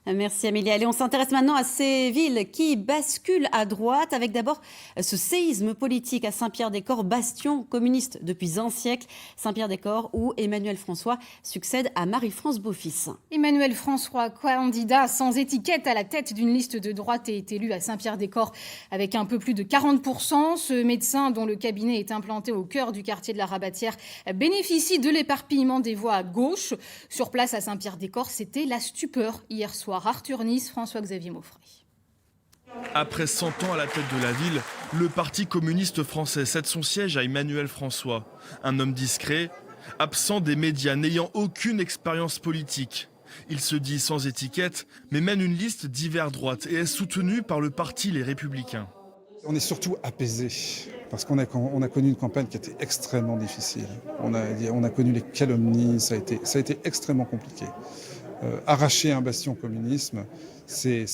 Merci Amélie. Allez, on s'intéresse maintenant à ces villes qui basculent à droite avec d'abord ce séisme politique à Saint-Pierre-des-Corps, bastion communiste depuis un siècle. Saint-Pierre-des-Corps où Emmanuel François succède à Marie-France Beaufils. Emmanuel François, candidat sans étiquette à la tête d'une liste de droite, est élu à Saint-Pierre-des-Corps avec un peu plus de 40%. Ce médecin, dont le cabinet est implanté au cœur du quartier de la Rabatière, bénéficie de l'éparpillement des voix à gauche. Sur place à Saint-Pierre-des-Corps, c'était la stupeur hier soir. Arthur Nice, François-Xavier Mauffray. Après 100 ans à la tête de la ville, le Parti communiste français cède son siège à Emmanuel François, un homme discret, absent des médias, n'ayant aucune expérience politique. Il se dit sans étiquette, mais mène une liste d'hiver droite et est soutenu par le parti Les Républicains. On est surtout apaisé, parce qu'on a connu une campagne qui était extrêmement difficile. On a connu les calomnies, ça a été extrêmement compliqué. Arracher un bastion communisme, c'est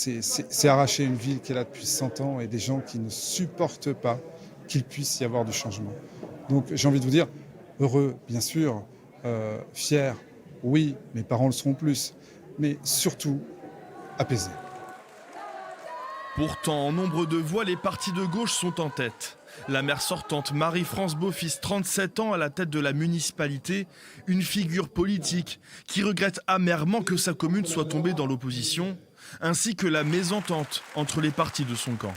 arracher une ville qui est là depuis 100 ans et des gens qui ne supportent pas qu'il puisse y avoir du changement. Donc j'ai envie de vous dire, heureux, bien sûr, fier, oui, mes parents le seront plus, mais surtout apaisés. Pourtant, en nombre de voix, les partis de gauche sont en tête. La maire sortante Marie-France Beaufils, 37 ans à la tête de la municipalité, une figure politique qui regrette amèrement que sa commune soit tombée dans l'opposition, ainsi que la mésentente entre les partis de son camp.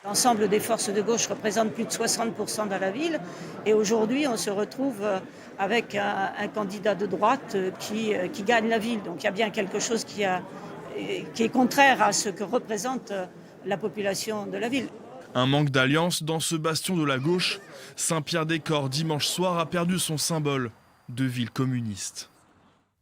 L'ensemble des forces de gauche représente plus de 60% dans la ville et aujourd'hui on se retrouve avec un candidat de droite qui gagne la ville. Donc il y a bien quelque chose qui est contraire à ce que représente la population de la ville. Un manque d'alliance dans ce bastion de la gauche. Saint-Pierre-des-Corps, dimanche soir, a perdu son symbole de ville communiste.